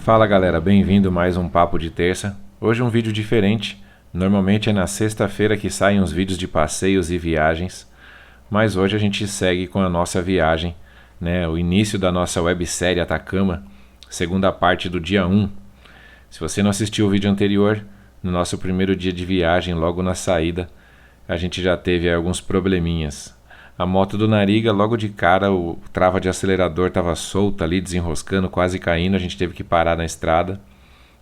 Fala galera, bem-vindo a mais um Papo de Terça. Hoje um vídeo diferente. Normalmente é na sexta-feira que saem os vídeos de passeios e viagens, mas hoje a gente segue com a nossa viagem, né? O início da nossa websérie Atacama, segunda parte do dia 1. Se você não assistiu o vídeo anterior, no nosso primeiro dia de viagem, logo na saída, a gente já teve alguns probleminhas. A moto do Nariga, logo de cara, o trava de acelerador estava solta ali, desenroscando, quase caindo, a gente teve que parar na estrada.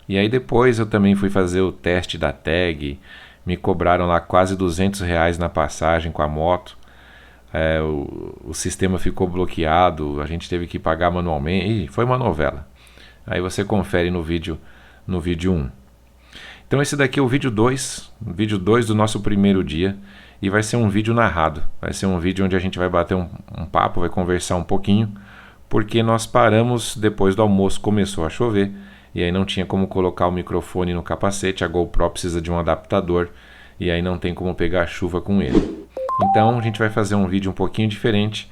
E aí depois eu também fui fazer o teste da tag, me cobraram lá quase R$200 na passagem com a moto. O sistema ficou bloqueado, a gente teve que pagar manualmente, e foi uma novela. Aí você confere no vídeo 1. Então esse daqui é o vídeo 2 do nosso primeiro dia. E vai ser um vídeo narrado, vai ser um vídeo onde a gente vai bater um papo, vai conversar um pouquinho, porque nós paramos depois do almoço, começou a chover, e aí não tinha como colocar o microfone no capacete, a GoPro precisa de um adaptador, e aí não tem como pegar a chuva com ele. Então a gente vai fazer um vídeo um pouquinho diferente,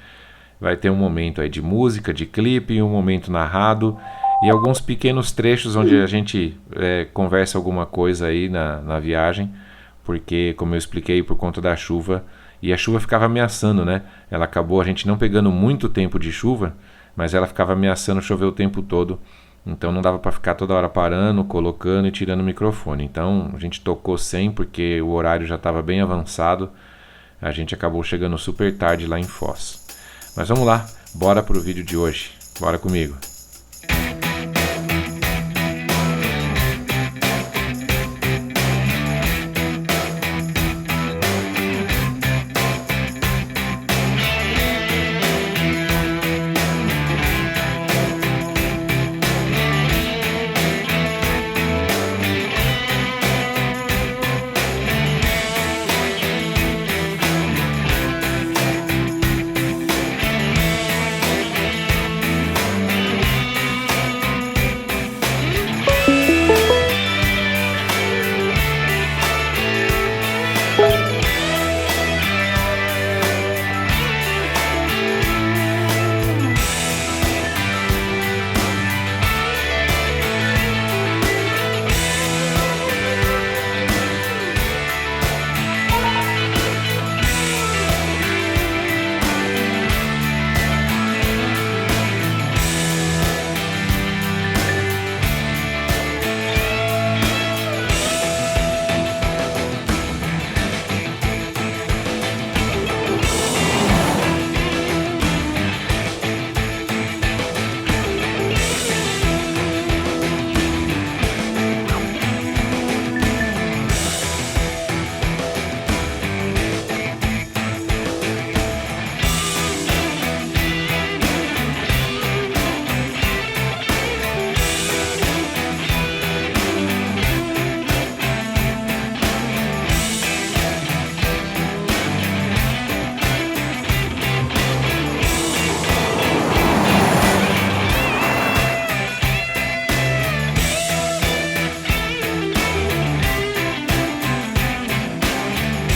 vai ter um momento aí de música, de clipe, um momento narrado, e alguns pequenos trechos onde a gente conversa alguma coisa aí na viagem, porque, como eu expliquei, por conta da chuva, e a chuva ficava ameaçando, né? Ela acabou a gente não pegando muito tempo de chuva, mas ela ficava ameaçando chover o tempo todo, então não dava para ficar toda hora parando, colocando e tirando o microfone. Então a gente tocou sem, porque o horário já estava bem avançado, a gente acabou chegando super tarde lá em Foz. Mas vamos lá, bora pro vídeo de hoje, bora comigo.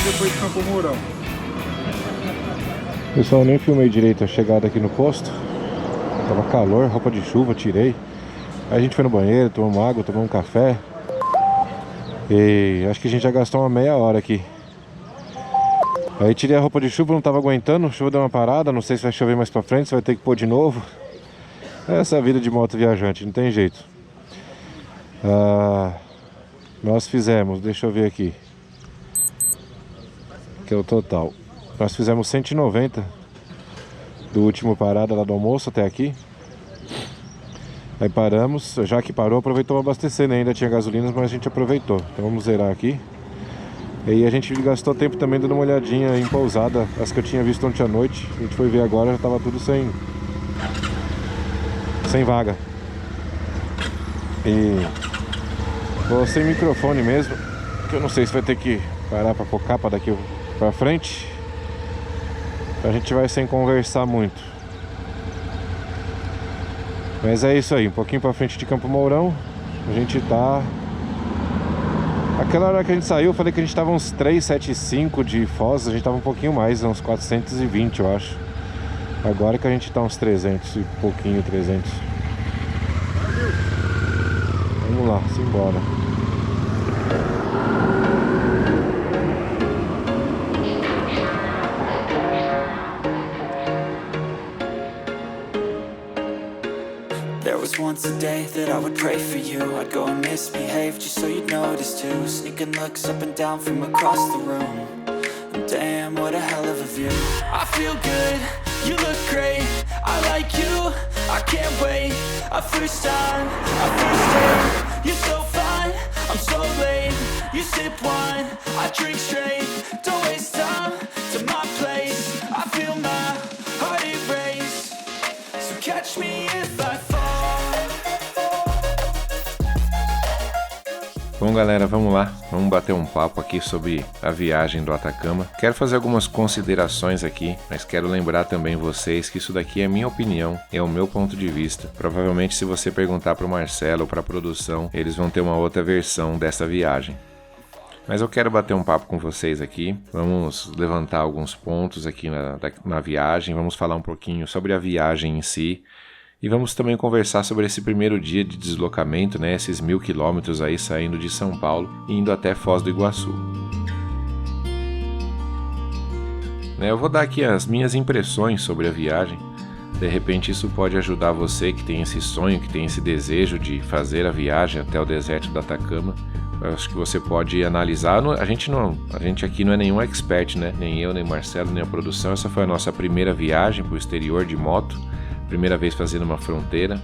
Depois de Campo Mourão. Pessoal, nem filmei direito a chegada aqui no posto. Tava calor, roupa de chuva, tirei. Aí a gente foi no banheiro, tomamos água, tomamos um café. E acho que a gente já gastou uma meia hora aqui. Aí tirei a roupa de chuva, não tava aguentando, a chuva deu uma parada, não sei se vai chover mais pra frente, se vai ter que pôr de novo. Essa é a vida de moto viajante, não tem jeito. Nós fizemos, deixa eu ver aqui, que é o total. Nós fizemos 190 do último parada lá do almoço até aqui. Aí paramos, já que parou, aproveitou para abastecer, né? Ainda tinha gasolina, mas a gente aproveitou. Então vamos zerar aqui. E aí a gente gastou tempo também dando uma olhadinha em pousada, as que eu tinha visto ontem à noite. A gente foi ver agora, já tava tudo sem vaga. E vou sem microfone mesmo, que eu não sei se vai ter que parar para pôr capa daqui pra frente. A gente vai sem conversar muito. Mas é isso aí, um pouquinho pra frente de Campo Mourão. A gente tá... Aquela hora que a gente saiu, eu falei que a gente tava uns 375 de Foz. A gente tava um pouquinho mais, uns 420 eu acho. Agora que a gente tá uns 300 e pouquinho, 300. vamos lá, simbora. There was once a day that I would pray for you. I'd go and misbehave just so you'd notice too. Sneaking looks up and down from across the room. And damn, what a hell of a view. I feel good, you look great. I like you, I can't wait. A first time, a first date. You're so fine, I'm so late. You sip wine, I drink straight. Don't waste time to my place. I feel my heart erase. So catch me if I fall. Bom, galera, vamos lá. Vamos bater um papo aqui sobre a viagem do Atacama. Quero fazer algumas considerações aqui, mas quero lembrar também vocês que isso daqui é minha opinião, é o meu ponto de vista. Provavelmente, se você perguntar para o Marcelo ou para a produção, eles vão ter uma outra versão dessa viagem. Mas eu quero bater um papo com vocês aqui. Vamos levantar alguns pontos aqui na viagem. Vamos falar um pouquinho sobre a viagem em si. E vamos também conversar sobre esse primeiro dia de deslocamento, né? Esses 1000 quilômetros aí saindo de São Paulo e indo até Foz do Iguaçu. Eu vou dar aqui as minhas impressões sobre a viagem. De repente isso pode ajudar você que tem esse sonho, que tem esse desejo de fazer a viagem até o deserto do Atacama. Eu acho que você pode analisar. A gente aqui não é nenhum expert, né? Nem eu, nem Marcelo, nem a produção. Essa foi a nossa primeira viagem para o exterior de moto. Primeira vez fazendo uma fronteira,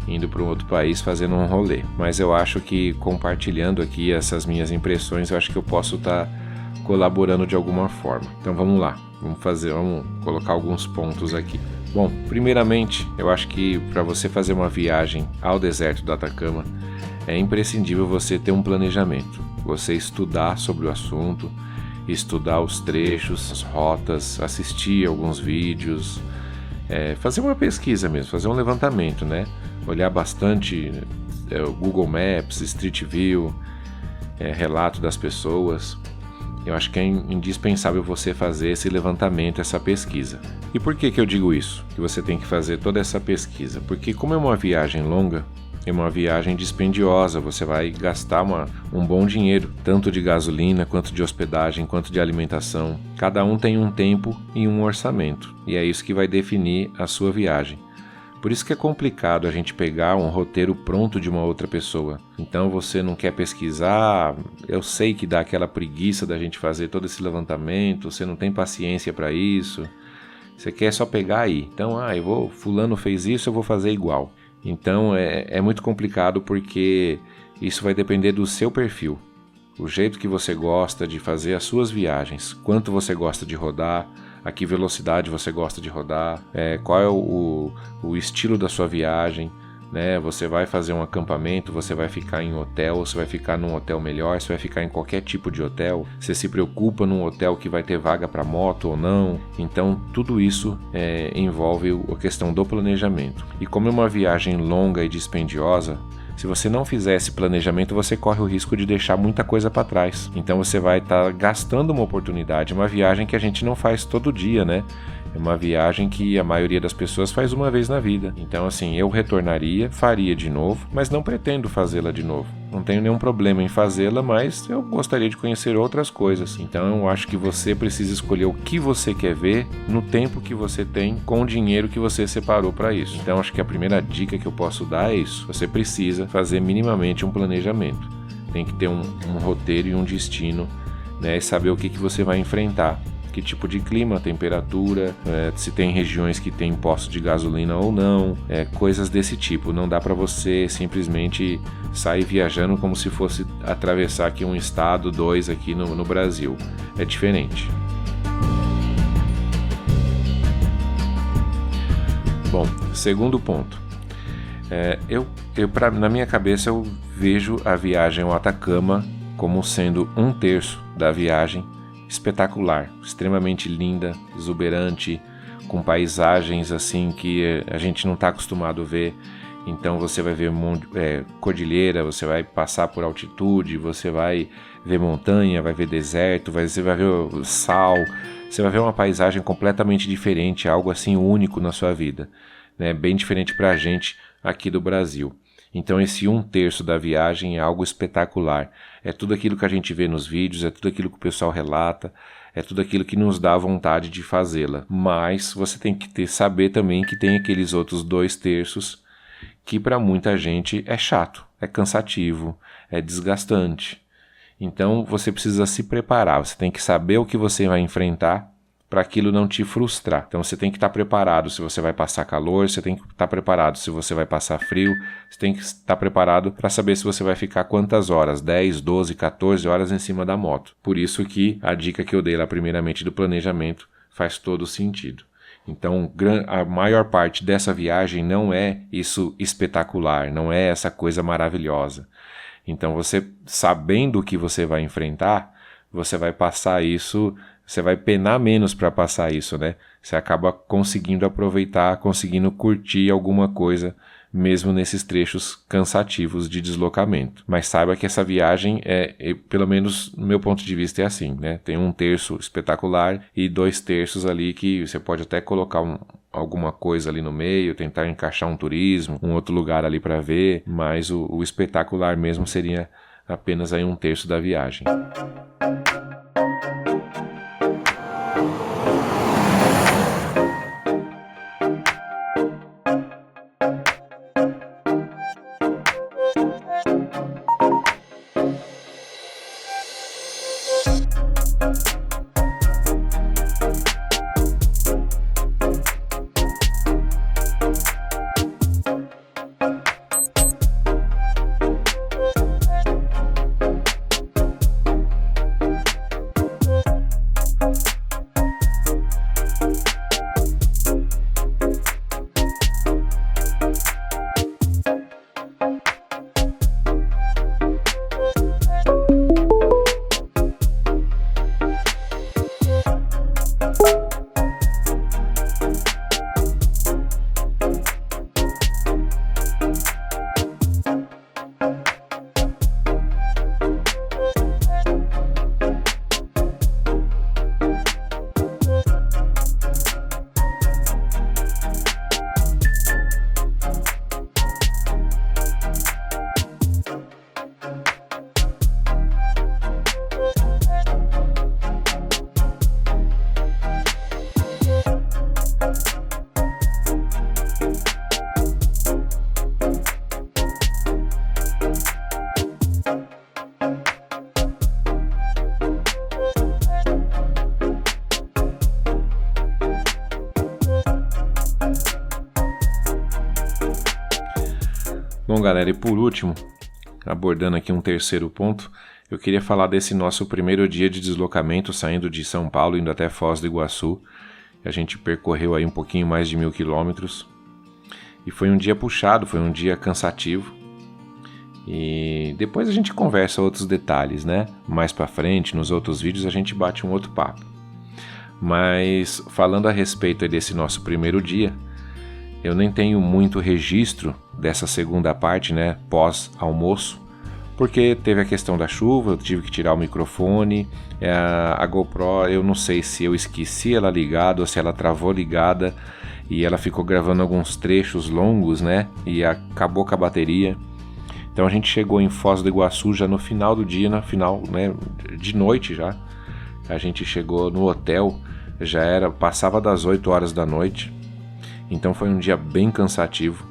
indo para um outro país fazendo um rolê. Mas eu acho que compartilhando aqui essas minhas impressões, eu acho que eu posso estar colaborando de alguma forma. Então vamos lá, vamos colocar alguns pontos aqui. Bom, primeiramente, eu acho que para você fazer uma viagem ao deserto do Atacama, é imprescindível você ter um planejamento. Você estudar sobre o assunto, estudar os trechos, as rotas, assistir alguns vídeos, fazer uma pesquisa mesmo, fazer um levantamento, né? Olhar bastante o Google Maps, Street View, relato das pessoas. Eu acho que é indispensável você fazer esse levantamento, essa pesquisa. E por que eu digo isso? Que você tem que fazer toda essa pesquisa? Porque como é uma viagem longa, é uma viagem dispendiosa, você vai gastar um bom dinheiro, tanto de gasolina, quanto de hospedagem, quanto de alimentação. Cada um tem um tempo e um orçamento, e é isso que vai definir a sua viagem. Por isso que é complicado a gente pegar um roteiro pronto de uma outra pessoa. Então você não quer pesquisar, eu sei que dá aquela preguiça da gente fazer todo esse levantamento, você não tem paciência para isso, você quer só pegar aí. Então, fulano fez isso, eu vou fazer igual. Então é muito complicado porque isso vai depender do seu perfil, o jeito que você gosta de fazer as suas viagens, quanto você gosta de rodar, a que velocidade você gosta de rodar, qual é o estilo da sua viagem, né? Você vai fazer um acampamento, você vai ficar em hotel, você vai ficar num hotel melhor, você vai ficar em qualquer tipo de hotel, você se preocupa num hotel que vai ter vaga para moto ou não. Então tudo isso envolve a questão do planejamento. E como é uma viagem longa e dispendiosa, se você não fizer esse planejamento, você corre o risco de deixar muita coisa para trás. Então você vai estar gastando uma oportunidade, uma viagem que a gente não faz todo dia, né? É uma viagem que a maioria das pessoas faz uma vez na vida. Então, assim, eu retornaria, faria de novo, mas não pretendo fazê-la de novo. Não tenho nenhum problema em fazê-la, mas eu gostaria de conhecer outras coisas. Então, eu acho que você precisa escolher o que você quer ver no tempo que você tem, com o dinheiro que você separou para isso. Então, acho que a primeira dica que eu posso dar é isso. Você precisa fazer minimamente um planejamento. Tem que ter um roteiro e um destino, né? E saber o que você vai enfrentar. Que tipo de clima, temperatura, se tem regiões que tem posto de gasolina ou não, coisas desse tipo. Não dá para você simplesmente sair viajando como se fosse atravessar aqui um estado, dois aqui no Brasil. É diferente. Bom, segundo ponto. Na minha cabeça eu vejo a viagem ao Atacama como sendo 1/3 da viagem espetacular, extremamente linda, exuberante, com paisagens assim que a gente não está acostumado a ver. Então você vai ver cordilheira, você vai passar por altitude, você vai ver montanha, vai ver deserto, você vai ver o sal, você vai ver uma paisagem completamente diferente, algo assim único na sua vida, né? Bem diferente para a gente aqui do Brasil. Então esse 1/3 da viagem é algo espetacular. É tudo aquilo que a gente vê nos vídeos, é tudo aquilo que o pessoal relata, é tudo aquilo que nos dá vontade de fazê-la. Mas você tem que saber também que tem aqueles outros 2/3 que para muita gente é chato, é cansativo, é desgastante. Então você precisa se preparar, você tem que saber o que você vai enfrentar para aquilo não te frustrar. Então você tem que estar preparado se você vai passar calor, você tem que estar preparado se você vai passar frio, você tem que estar preparado para saber se você vai ficar quantas horas, 10, 12, 14 horas em cima da moto. Por isso que a dica que eu dei lá primeiramente do planejamento faz todo sentido. Então a maior parte dessa viagem não é isso espetacular, não é essa coisa maravilhosa. Então você, sabendo o que você vai enfrentar, você vai passar isso, você vai penar menos para passar isso, né? Você acaba conseguindo aproveitar, conseguindo curtir alguma coisa, mesmo nesses trechos cansativos de deslocamento. Mas saiba que essa viagem, pelo menos no meu ponto de vista, é assim, né? Tem 1/3 espetacular e 2/3 ali que você pode até colocar alguma coisa ali no meio, tentar encaixar um turismo, um outro lugar ali para ver, mas o espetacular mesmo seria apenas aí 1/3 da viagem. Bom, galera, e por último, abordando aqui um terceiro ponto, eu queria falar desse nosso primeiro dia de deslocamento, saindo de São Paulo, indo até Foz do Iguaçu. A gente percorreu aí um pouquinho mais de 1.000 quilômetros. E foi um dia puxado, foi um dia cansativo. E depois a gente conversa outros detalhes, né? Mais pra frente, nos outros vídeos, a gente bate um outro papo. Mas falando a respeito desse nosso primeiro dia, eu nem tenho muito registro dessa segunda parte, né, pós-almoço, porque teve a questão da chuva, eu tive que tirar o microfone, a GoPro, eu não sei se eu esqueci ela ligada ou se ela travou ligada e ela ficou gravando alguns trechos longos, né, e acabou com a bateria. Então a gente chegou em Foz do Iguaçu já no final do dia, no final, né, de noite já. A gente chegou no hotel, passava das 8 horas da noite. Então foi um dia bem cansativo.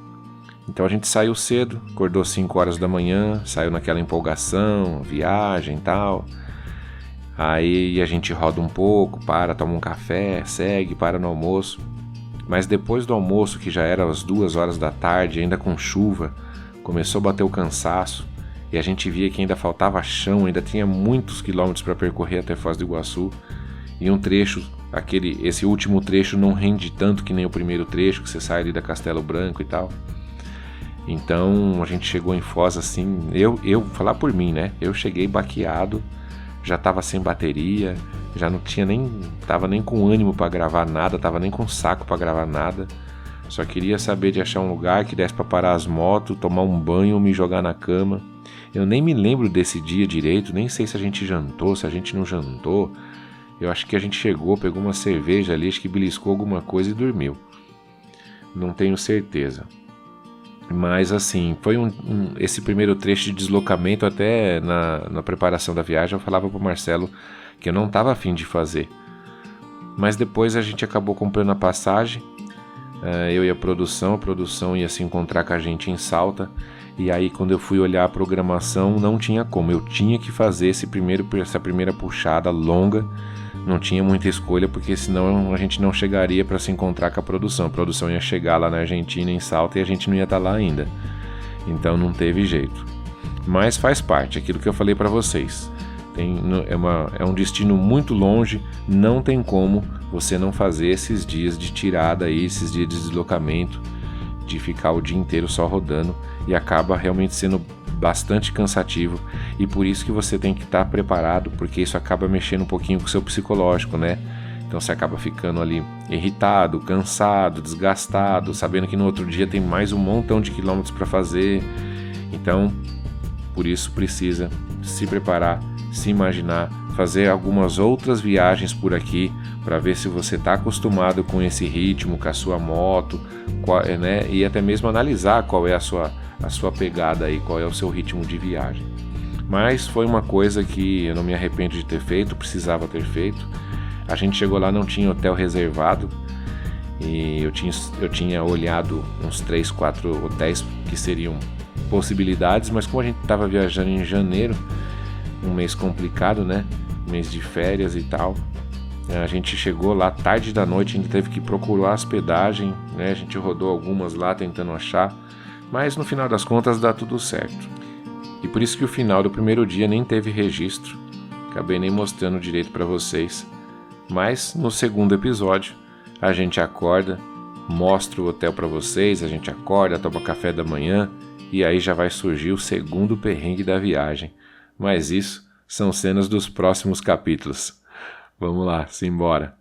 Então a gente saiu cedo, acordou 5 horas da manhã, saiu naquela empolgação, viagem e tal. Aí a gente roda um pouco, toma um café, segue, para no almoço. Mas depois do almoço, que já era às 2 horas da tarde, ainda com chuva, começou a bater o cansaço. E a gente via que ainda faltava chão, ainda tinha muitos quilômetros para percorrer até Foz do Iguaçu. E um trecho, esse último trecho não rende tanto que nem o primeiro trecho, que você sai ali da Castelo Branco e tal. Então a gente chegou em Foz assim, eu falar por mim, né? Eu cheguei baqueado, já tava sem bateria, já não tinha tava nem com ânimo para gravar nada, tava nem com saco para gravar nada. Só queria saber de achar um lugar que desse para parar as motos, tomar um banho, me jogar na cama. Eu nem me lembro desse dia direito, nem sei se a gente jantou, se a gente não jantou. Eu acho que a gente chegou, pegou uma cerveja ali, acho que beliscou alguma coisa e dormiu. Não tenho certeza. Mas assim, foi esse primeiro trecho de deslocamento, até na preparação da viagem eu falava pro Marcelo que eu não estava afim de fazer. Mas depois a gente acabou comprando a passagem, eu e a produção ia se encontrar com a gente em Salta. E aí quando eu fui olhar a programação, não tinha como, eu tinha que fazer essa primeira puxada longa. Não tinha muita escolha, porque senão a gente não chegaria para se encontrar com a produção ia chegar lá na Argentina, em Salta, e a gente não ia estar lá ainda. Então não teve jeito. Mas faz parte, aquilo que eu falei para vocês. É um destino muito longe, não tem como você não fazer esses dias de tirada aí, esses dias de deslocamento, de ficar o dia inteiro só rodando, e acaba realmente sendo bastante cansativo, e por isso que você tem que estar preparado, porque isso acaba mexendo um pouquinho com o seu psicológico, né? Então você acaba ficando ali irritado, cansado, desgastado, sabendo que no outro dia tem mais um montão de quilômetros para fazer. Então, por isso precisa se preparar, se imaginar, fazer algumas outras viagens por aqui para ver se você está acostumado com esse ritmo, com a sua moto, né? E até mesmo analisar qual é a sua pegada aí, qual é o seu ritmo de viagem. Mas foi uma coisa que eu não me arrependo de ter feito, precisava ter feito. A gente chegou lá, não tinha hotel reservado, e eu tinha olhado uns 3, 4 hotéis que seriam possibilidades, mas como a gente estava viajando em janeiro, um mês complicado, né? Mês de férias e tal, a gente chegou lá tarde da noite, ainda teve que procurar hospedagem, né? A gente rodou algumas lá tentando achar, mas no final das contas dá tudo certo. E por isso que o final do primeiro dia nem teve registro, acabei nem mostrando direito para vocês. Mas no segundo episódio a gente acorda, mostra o hotel para vocês, a gente acorda, toma café da manhã, e aí já vai surgir o segundo perrengue da viagem. Mas isso são cenas dos próximos capítulos. Vamos lá, simbora.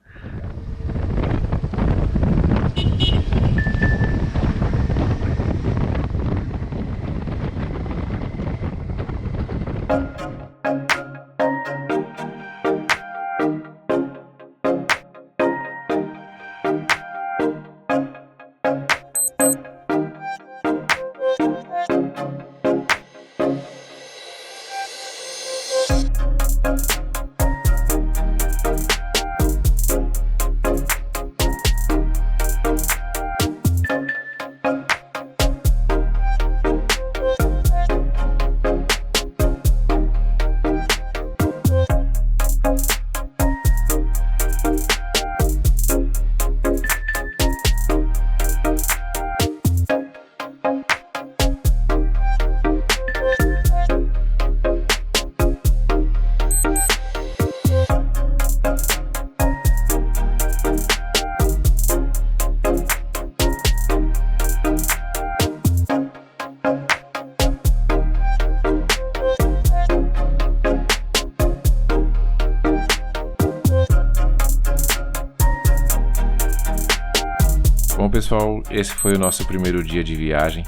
Bom, pessoal, esse foi o nosso primeiro dia de viagem.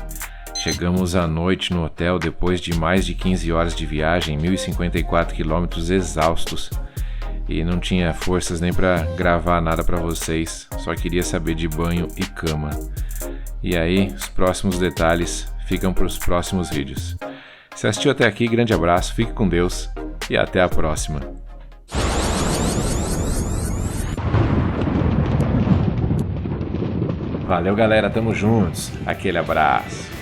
Chegamos à noite no hotel depois de mais de 15 horas de viagem, 1.054 quilômetros exaustos, e não tinha forças nem para gravar nada para vocês, só queria saber de banho e cama. E aí, os próximos detalhes ficam para os próximos vídeos. Se assistiu até aqui, grande abraço, fique com Deus e até a próxima. Valeu, galera, tamo juntos. Aquele abraço.